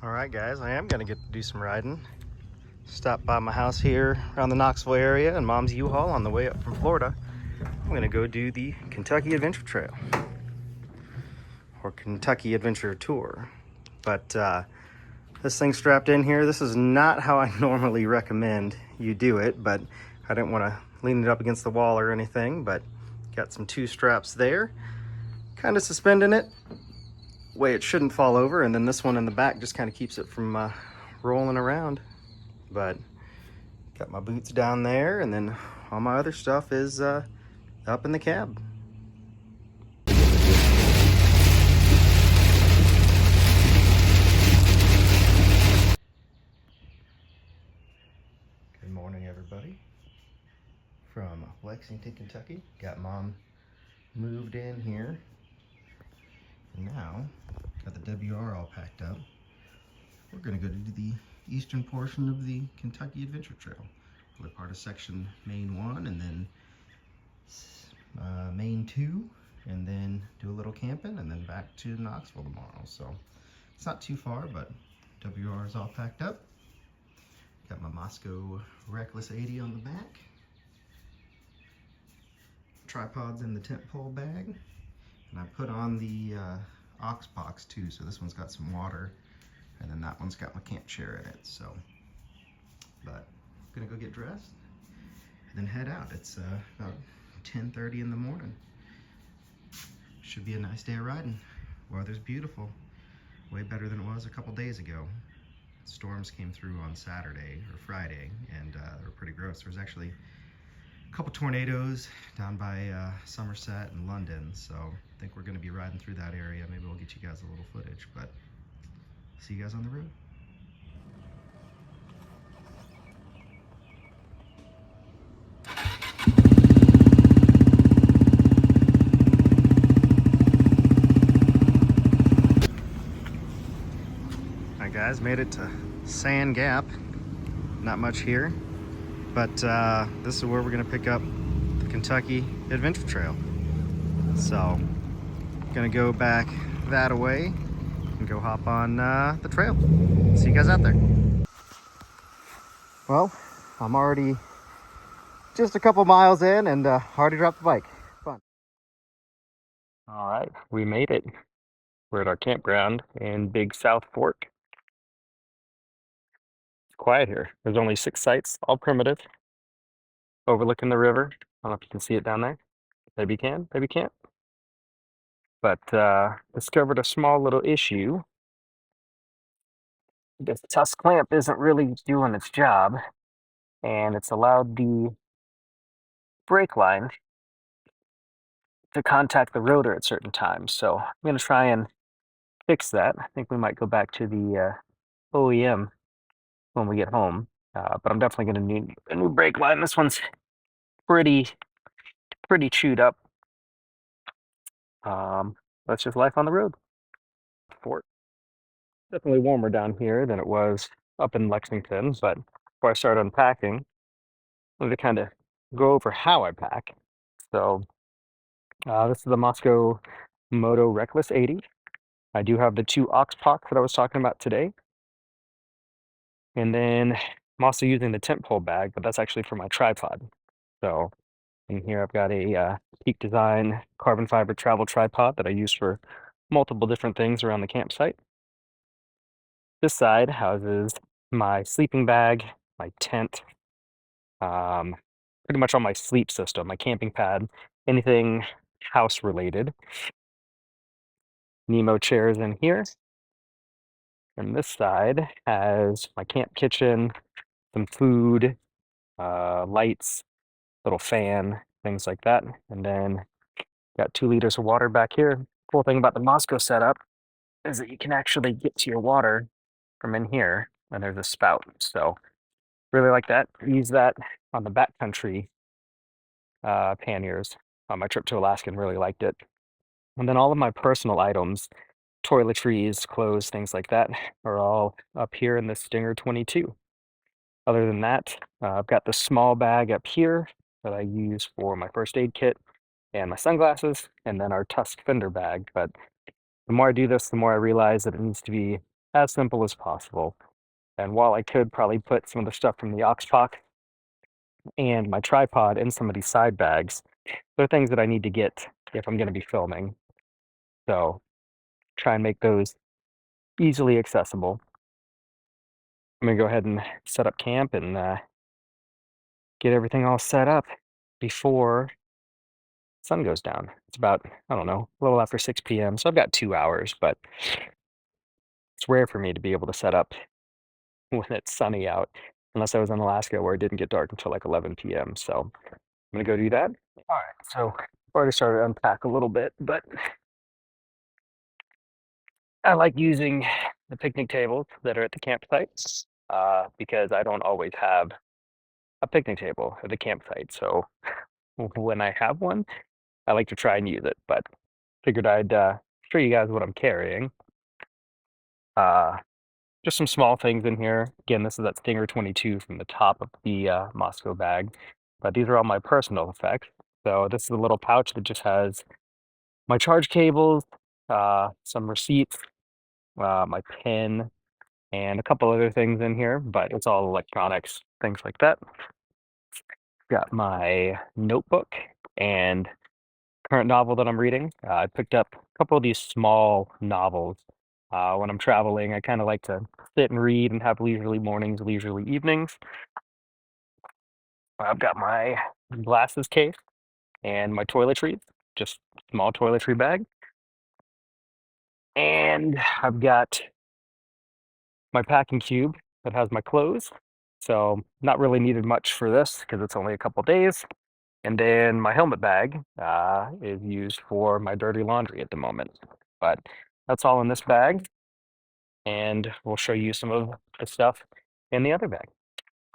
Alright guys, I am gonna get to do some riding. Stop by my house here around the Knoxville area and Mom's U-Haul on the way up from Florida. I'm gonna go do the Kentucky Adventure Trail or Kentucky Adventure Tour. But this thing strapped in here, this is not how I normally recommend you do it, but I didn't want to lean it up against the wall or anything, but got some two straps there, kind of suspending it way it shouldn't fall over, and then this one in the back just kind of keeps it from rolling around. But got my boots down there, and then all my other stuff is up in the cab. Good morning, everybody. From Lexington, Kentucky. Got Mom moved in here. Now, got the WR all packed up. We're gonna go to the eastern portion of the Kentucky Adventure Trail. We're part of section Main 1 and then Main 2, and then do a little camping and then back to Knoxville tomorrow. So it's not too far, but WR is all packed up. Got my Moscow Reckless 80 on the back. Tripods in the tent pole bag. And I put on the aux box too, so this one's got some water, and then that one's got my camp chair in it. So, but I'm gonna go get dressed and then head out. It's about 10:30 in the morning. Should be a nice day of riding. Weather's beautiful, way better than it was a couple days ago. Storms came through on Saturday or Friday, and they were pretty gross. There was actually a couple tornadoes down by Somerset and London, so I think we're going to be riding through that area. Maybe we'll get you guys a little footage, but see you guys on the road. Alright guys, made it to Sand Gap. Not much here, but this is where we're going to pick up the Kentucky Adventure Trail. So, gonna go back that way and go hop on the trail. See you guys out there. Well, I'm already just a couple miles in and already dropped the bike. Fun. All right, we made it. We're at our campground in Big South Fork. It's quiet here. There's only 6 sites, all primitive, overlooking the river. I don't know if you can see it down there. Maybe you can, maybe you can't. But discovered a small little issue. This tusk clamp isn't really doing its job, and it's allowed the brake line to contact the rotor at certain times. So I'm going to try and fix that. I think we might go back to the OEM when we get home, but I'm definitely going to need a new brake line. This one's pretty chewed up. That's just life on the road. Fort. Definitely warmer down here than it was up in Lexington, but before I start unpacking, I'm going to kind of go over how I pack. So this is the Moscow Moto Reckless 80. I do have the 2 aux packs that I was talking about today. And then I'm also using the tent pole bag, but that's actually for my tripod. So in here I've got a Peak Design carbon fiber travel tripod that I use for multiple different things around the campsite. This side houses my sleeping bag, my tent, pretty much all my sleep system, my camping pad, anything house related. Nemo chairs in here. And this side has my camp kitchen, some food, lights, little fan, things like that. And then got 2 liters of water back here. Cool thing about the Moscow setup is that you can actually get to your water from in here, and there's a spout. So really like that. Use that on the backcountry panniers on my trip to Alaska and really liked it. And then all of my personal items, toiletries, clothes, things like that, are all up here in the Stinger 22. Other than that, I've got the small bag up here that I use for my first aid kit and my sunglasses, and then our Tusk fender bag. But the more I do this, the more I realize that it needs to be as simple as possible. And while I could probably put some of the stuff from the Oxpock and my tripod in some of these side bags, they're things that I need to get if I'm going to be filming. So try and make those easily accessible. I'm going to go ahead and set up camp and get everything all set up before sun goes down. It's about, I don't know, a little after 6 p.m. So I've got 2 hours, but it's rare for me to be able to set up when it's sunny out, unless I was in Alaska where it didn't get dark until like 11 p.m. So I'm gonna go do that. All right, so I've already started to unpack a little bit, but I like using the picnic tables that are at the campsites because I don't always have a picnic table at the campsite. So when I have one, I like to try and use it, but figured I'd show you guys what I'm carrying. Uh, just some small things in here. Again, this is that Stinger 22 from the top of the Moscow bag, but these are all my personal effects. So this is a little pouch that just has my charge cables, some receipts, my pen, and a couple other things in here, but it's all electronics, things like that. Got my notebook and current novel that I'm reading. I picked up a couple of these small novels. When I'm traveling, I kind of like to sit and read and have leisurely mornings, leisurely evenings. I've got my glasses case and my toiletries, just small toiletry bag. And I've got my packing cube that has my clothes. So not really needed much for this because it's only a couple days. And then my helmet bag is used for my dirty laundry at the moment. But that's all in this bag. And we'll show you some of the stuff in the other bag.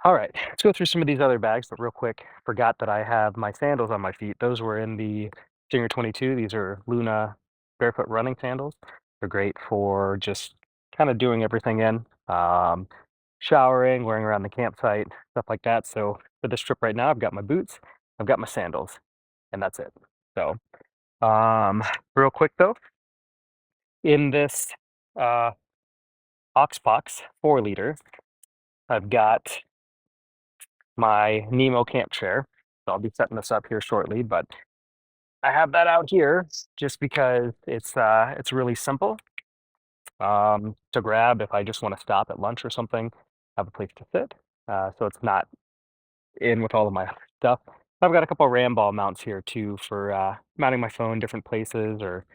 All right, let's go through some of these other bags, but real quick, forgot that I have my sandals on my feet. Those were in the Stinger 22. These are Luna barefoot running sandals. They're great for just kind of doing everything in, showering, wearing around the campsite, stuff like that. So for this trip right now, I've got my boots, I've got my sandals, and that's it. So real quick though, in this uh, Oxbox 4 liter, I've got my Nemo camp chair. So I'll be setting this up here shortly, but I have that out here just because it's really simple to grab if I just want to stop at lunch or something, have a place to sit. So it's not in with all of my stuff. I've got a couple of Ramball mounts here too for mounting my phone different places or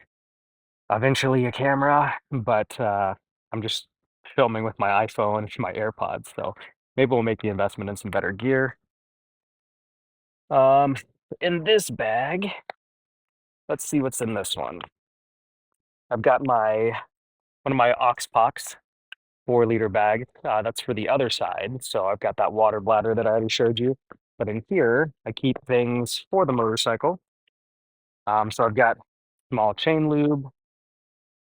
eventually a camera, but I'm just filming with my iPhone and my AirPods. So maybe we'll make the investment in some better gear. Um, in this bag, let's see what's in this one. I've got one of my Oxpox 4 liter bag. That's for the other side. So I've got that water bladder that I already showed you. But in here, I keep things for the motorcycle. So I've got small chain lube,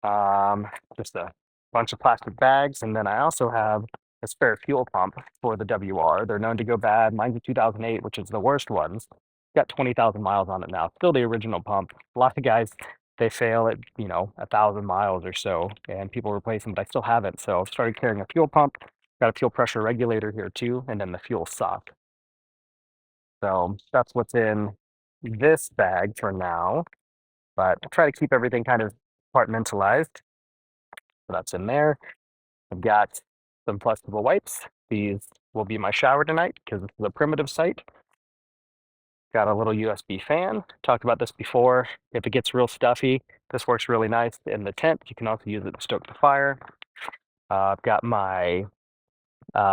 um, just a bunch of plastic bags, and then I also have a spare fuel pump for the WR. They're known to go bad. Mine's a 2008, which is the worst ones. Got 20,000 miles on it now. Still the original pump. A lot of guys they fail at 1,000 miles or so, and people replace them. But I still have it, so I've started carrying a fuel pump. Got a fuel pressure regulator here too, and then the fuel sock. So that's what's in this bag for now. But I'll try to keep everything kind of compartmentalized. So that's in there. I've got some flexible wipes. These will be my shower tonight because it's the primitive site. Got a little USB fan. Talked about this before. If it gets real stuffy, this works really nice in the tent. You can also use it to stoke the fire. I've got my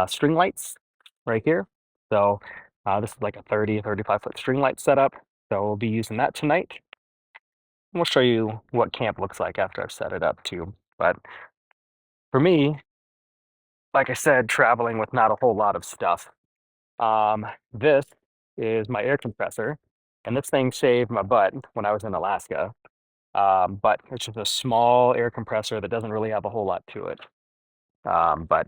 string lights right here. So this is like a 35-foot string light setup. So we'll be using that tonight. We'll show you what camp looks like after I've set it up too. But for me, like I said, traveling with not a whole lot of stuff. This is my air compressor, and this thing saved my butt when I was in Alaska. But it's just a small air compressor that doesn't really have a whole lot to it. But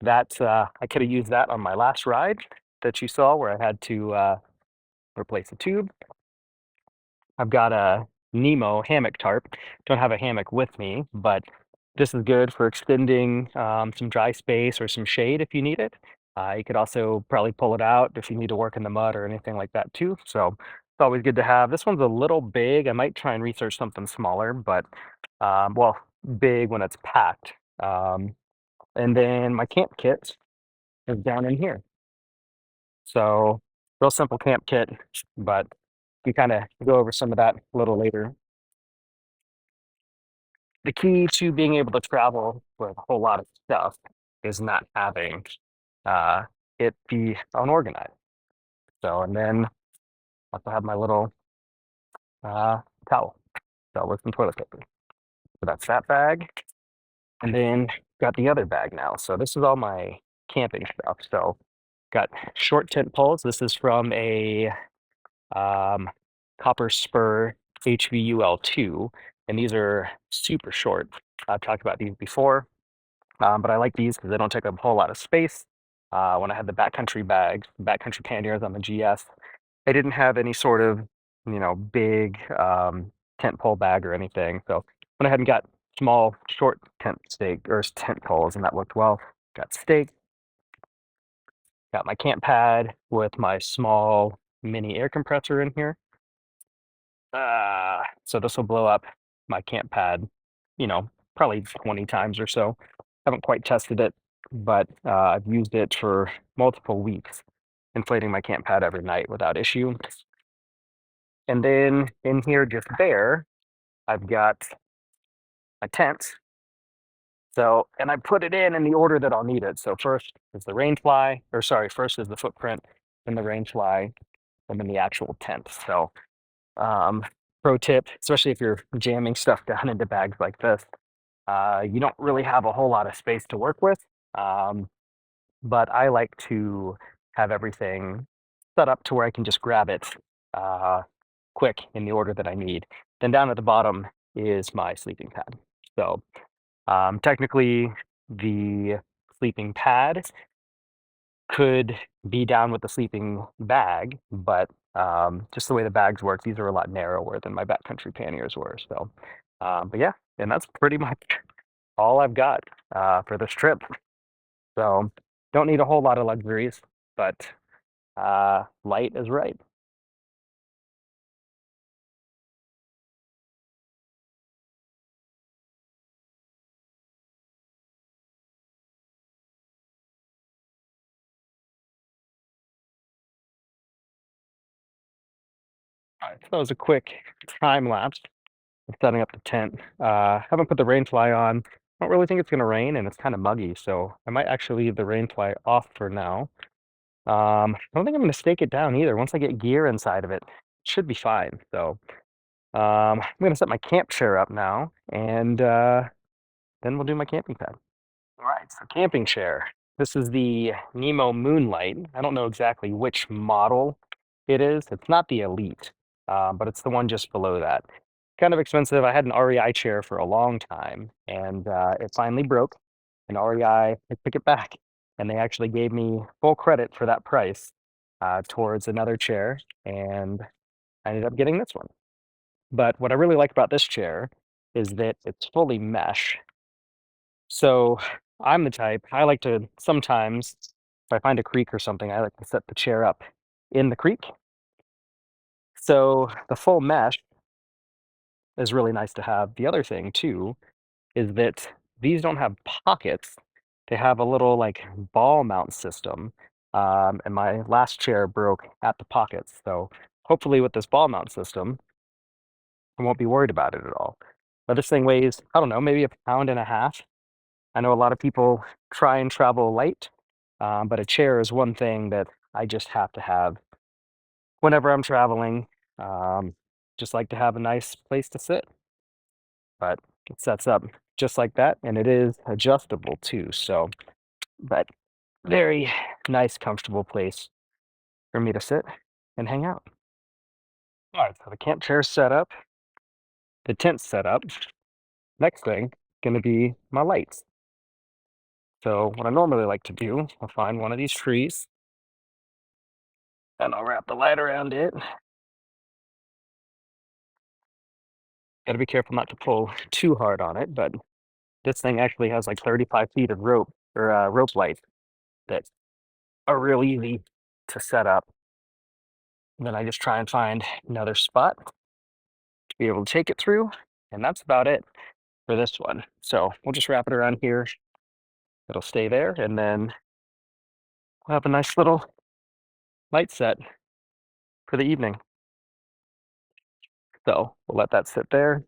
that I could have used that on my last ride that you saw where I had to replace a tube. I've got a Nemo hammock tarp. Don't have a hammock with me, but This is good for extending some dry space or some shade if you need it. You could also probably pull it out if you need to work in the mud or anything like that too. So it's always good to have. This one's a little big. I might try and research something smaller, but well, big when it's packed. And then my camp kit is down in here. So real simple camp kit, but we kind of go over some of that a little later. The key to being able to travel with a whole lot of stuff is not having uh, it be unorganized. So, and then I also have my little uh, towel, so with some toilet paper. So that's that bag. And then got the other bag now. So this is all my camping stuff. So got short tent poles. This is from a um, Copper Spur HVUL2, and these are super short. I've talked about these before. But I like these because they don't take up a whole lot of space. When I had the backcountry bags, backcountry panniers on the GS, I didn't have any sort of, big tent pole bag or anything. So went ahead and got small, short tent stake or tent poles, and that worked well. Got stake, got my camp pad with my small mini air compressor in here. So this will blow up my camp pad, probably 20 times or so. Haven't quite tested it, but I've used it for multiple weeks, inflating my camp pad every night without issue. And then in here, just there, I've got my tent. So, and I put it in the order that I'll need it. So first is the rain fly, or sorry, first is the footprint, then the rain fly, and then the actual tent. So Um, pro tip, especially if you're jamming stuff down into bags like this, you don't really have a whole lot of space to work with. Um, but I like to have everything set up to where I can just grab it uh, quick in the order that I need. Then down at the bottom is my sleeping pad. So technically, the sleeping pad could be down with the sleeping bag, but just the way the bags work, these are a lot narrower than my backcountry panniers were. So, but yeah, and that's pretty much all I've got for this trip. So, don't need a whole lot of luxuries, but light is right. All right, so that was a quick time lapse of setting up the tent. Haven't put the rain fly on. I don't really think it's going to rain, and it's kind of muggy, so I might actually leave the rain fly off for now. I don't think I'm gonna stake it down either. Once I get gear inside of it, it should be fine. So I'm gonna set my camp chair up now, and then we'll do my camping pad. All right, so camping chair. This is the Nemo Moonlight. I don't know exactly which model it is. It's not the Elite, but it's the one just below that. Kind of expensive. I had an REI chair for a long time, and it finally broke. And REI, I took it back, and they actually gave me full credit for that price towards another chair, and I ended up getting this one. But what I really like about this chair is that it's fully mesh. So I'm the type, I like to sometimes, if I find a creek or something, I like to set the chair up in the creek. So the full mesh is really nice to have. The other thing too is that these don't have pockets. They have a little like ball mount system. And my last chair broke at the pockets. So hopefully with this ball mount system, I won't be worried about it at all. But this thing weighs, I don't know, maybe a pound and a half. I know a lot of people try and travel light, but a chair is one thing that I just have to have whenever I'm traveling. Um, just like to have a nice place to sit, but it sets up just like that, and it is adjustable too. So, but very nice, comfortable place for me to sit and hang out. All right, so the camp chair's set up, the tent's set up. Next thing, gonna be my lights. So what I normally like to do, I'll find one of these trees and I'll wrap the light around it. Gotta be careful not to pull too hard on it, but This thing actually has like 35 feet of rope or rope lights that are real easy to set up. And then I just try and find another spot to be able to take it through. And that's about it for this one. So we'll just wrap it around here. It'll stay there. And then we'll have a nice little light set for the evening. So we'll let that sit there.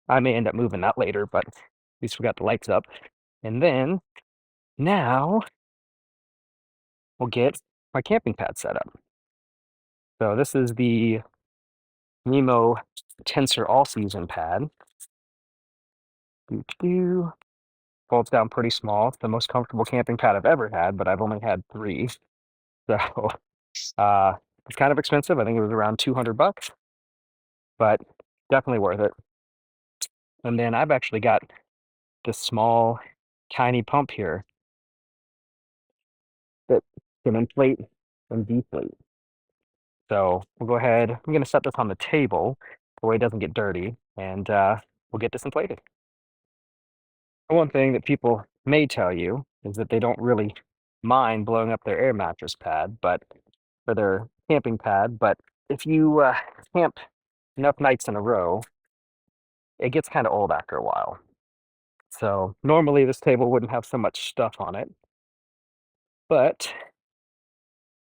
I may end up moving that later, but at least we got the lights up. And then now we'll get my camping pad set up. So this is the Nemo Tensor All Season pad. Folds down pretty small. It's the most comfortable camping pad I've ever had, but I've only had 3. So uh, it's kind of expensive. I think it was around $200, but definitely worth it. And then I've actually got this small, tiny pump here that can inflate and deflate. So we'll go ahead. I'm going to set this on the table the way it doesn't get dirty, and we'll get this inflated. One thing that people may tell you is that they don't really mind blowing up their air mattress pad, but for their camping pad. But if you camp enough nights in a row, it gets kind of old after a while. So normally this table wouldn't have so much stuff on it, but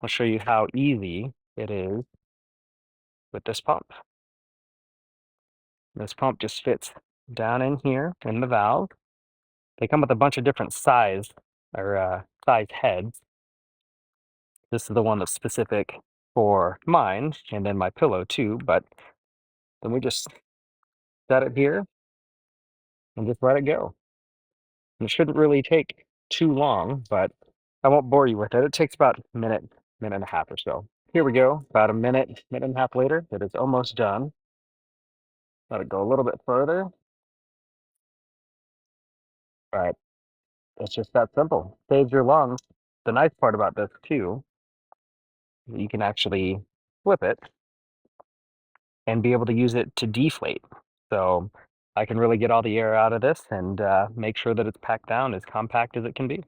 I'll show you how easy it is with this pump. This pump just fits down in here in the valve. They come with a bunch of different size heads. This is the one that's specific for mine and then my pillow too, but then we just set it here and just let it go. And it shouldn't really take too long, but I won't bore you with it. It takes about a minute, minute and a half or so. Here we go, about a minute, minute and a half later, it is almost done. Let it go a little bit further. But it's just that simple. Saves your lungs. The nice part about this too, you can actually flip it and be able to use it to deflate. So I can really get all the air out of this and make sure that it's packed down as compact as it can be.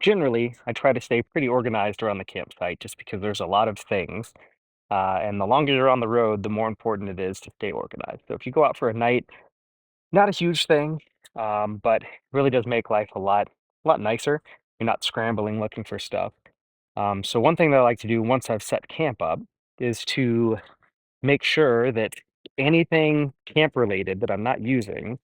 Generally, I try to stay pretty organized around the campsite just because there's a lot of things. And the longer you're on the road, the more important it is to stay organized. So if you go out for a night, not a huge thing, but really does make life a lot nicer. You're not scrambling looking for stuff. So one thing that I like to do once I've set camp up is to make sure that anything camp related that I'm not using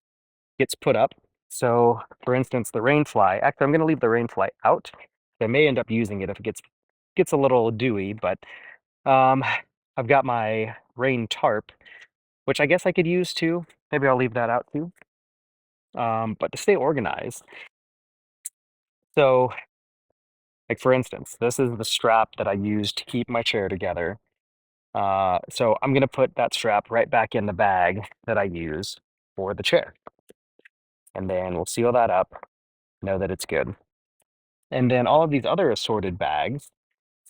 gets put up. So for instance, the rain fly, actually I'm going to leave the rain fly out. I may end up using it if it gets a little dewy, but um, I've got my rain tarp, which I guess I could use too. Maybe I'll leave that out too. But to stay organized. So like for instance, this is the strap that I use to keep my chair together. So I'm gonna put that strap right back in the bag that I use for the chair. And then we'll seal that up, know that it's good. And then all of these other assorted bags,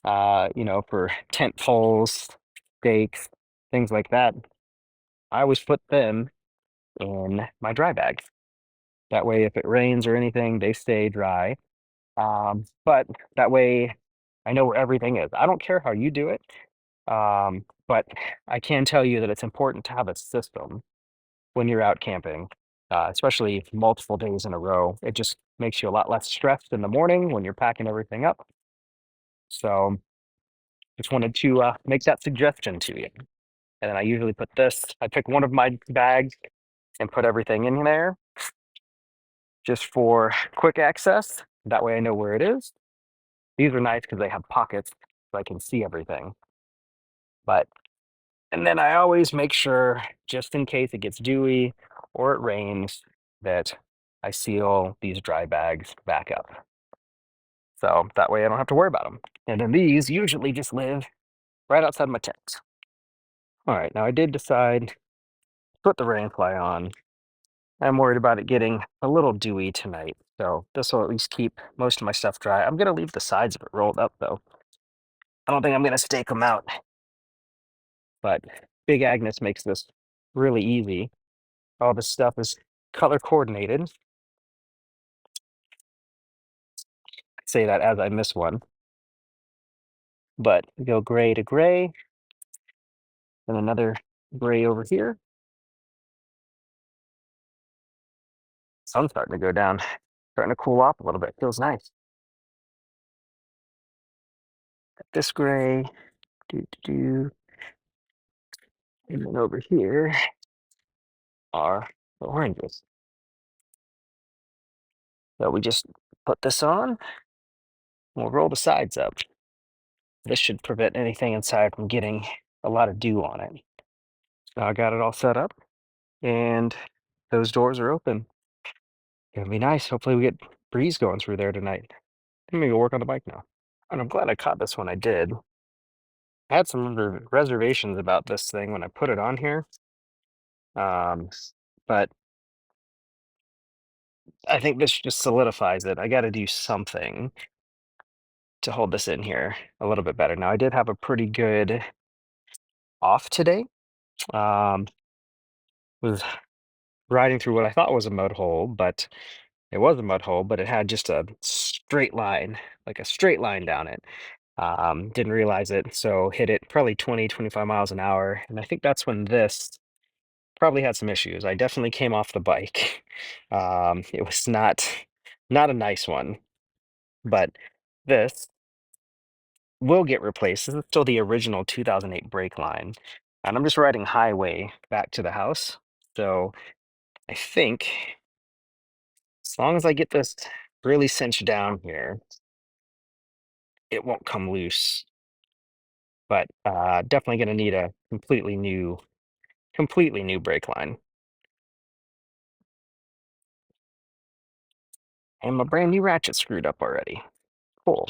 for tent poles, stakes, things like that, I always put them in my dry bag. That way, if it rains or anything, they stay dry. But that way, I know where everything is. I don't care how you do it, but I can tell you that it's important to have a system when you're out camping, especially multiple days in a row. It just makes you a lot less stressed in the morning when you're packing everything up. So just wanted to make that suggestion to you. And then I usually I pick one of my bags and put everything in there just for quick access. That way I know where it is. These are nice because they have pockets so I can see everything. And then I always make sure, just in case it gets dewy or it rains, that I seal these dry bags back up. So that way I don't have to worry about them. And then these usually just live right outside my tent. All right, now I did decide to put the rain fly on. I'm worried about it getting a little dewy tonight, so this will at least keep most of my stuff dry. I'm gonna leave the sides of it rolled up though. I don't think I'm gonna stake them out, but Big Agnes makes this really easy. All this stuff is color coordinated. say that as I miss one. But we go gray to gray, and another gray over here. Sun's starting to go down, starting to cool off a little bit. Feels nice. This gray, do do do, and then over here are the oranges. So we just put this on. We'll roll the sides up. This should prevent anything inside from getting a lot of dew on it. Now I got it all set up, and those doors are open. Gonna be nice. Hopefully we get breeze going through there tonight. I'm gonna go work on the bike now. And I'm glad I caught this when I did. I had some reservations about this thing when I put it on here. Um, but I think this just solidifies it. I got to do something to hold this in here a little bit better. Now, I did have a pretty good off today. Um, was riding through what I thought was a mud hole, but it was a mud hole, but it had just a straight line, like a straight line down it. Didn't realize it, so hit it probably 20, 25 miles an hour. And I think that's when this probably had some issues. I definitely came off the bike. It was not a nice one, but this will get replaced. This is still the original 2008 brake line, and I'm just riding highway back to the house. So I think as long as I get this really cinched down here, it won't come loose. But definitely going to need a completely new brake line. And my brand new ratchet screwed up already. Cool.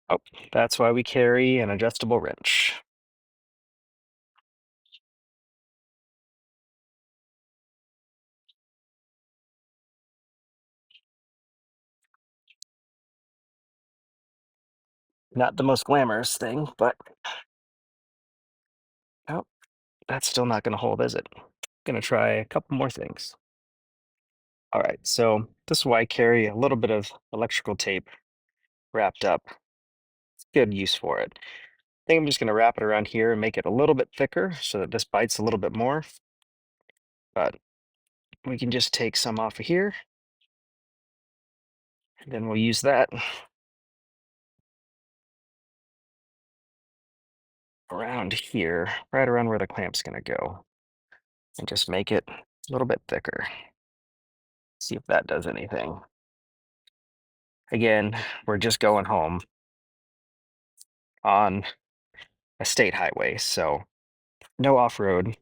Oh, that's why we carry an adjustable wrench. Not the most glamorous thing, but oh, that's still not going to hold, is it? Going to try a couple more things. All right, so this is why I carry a little bit of electrical tape wrapped up. Good use for it. I think I'm just going to wrap it around here and make it a little bit thicker so that this bites a little bit more. But we can just take some off of here, and then we'll use that around here, right around where the clamp's going to go, and just make it a little bit thicker. See if that does anything. Again, we're just going home on a state highway, so no off-road.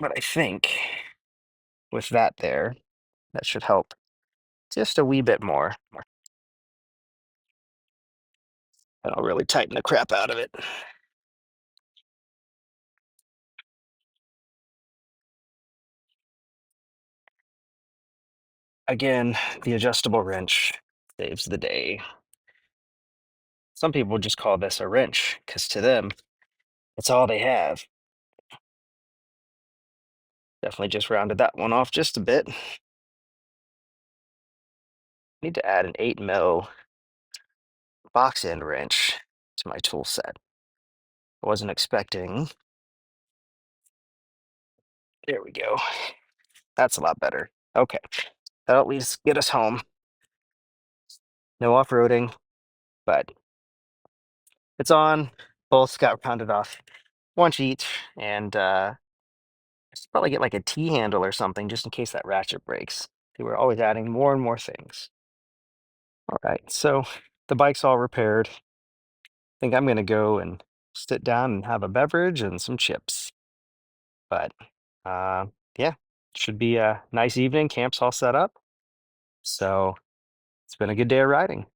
But I think with that there, that should help just a wee bit more. And I'll really tighten the crap out of it. Again, the adjustable wrench saves the day. Some people just call this a wrench because to them, it's all they have. Definitely just rounded that one off just a bit. Need to add an 8mm box end wrench to my tool set. I wasn't expecting. There we go. That's a lot better. Okay, that'll at least get us home. No off-roading, but it's on. Both got rounded off once each, and I should probably get like a T-handle or something just in case that ratchet breaks. They were always adding more and more things. All right, so the bike's all repaired. I think I'm gonna go and sit down and have a beverage and some chips. But yeah, should be a nice evening. Camp's all set up. So it's been a good day of riding.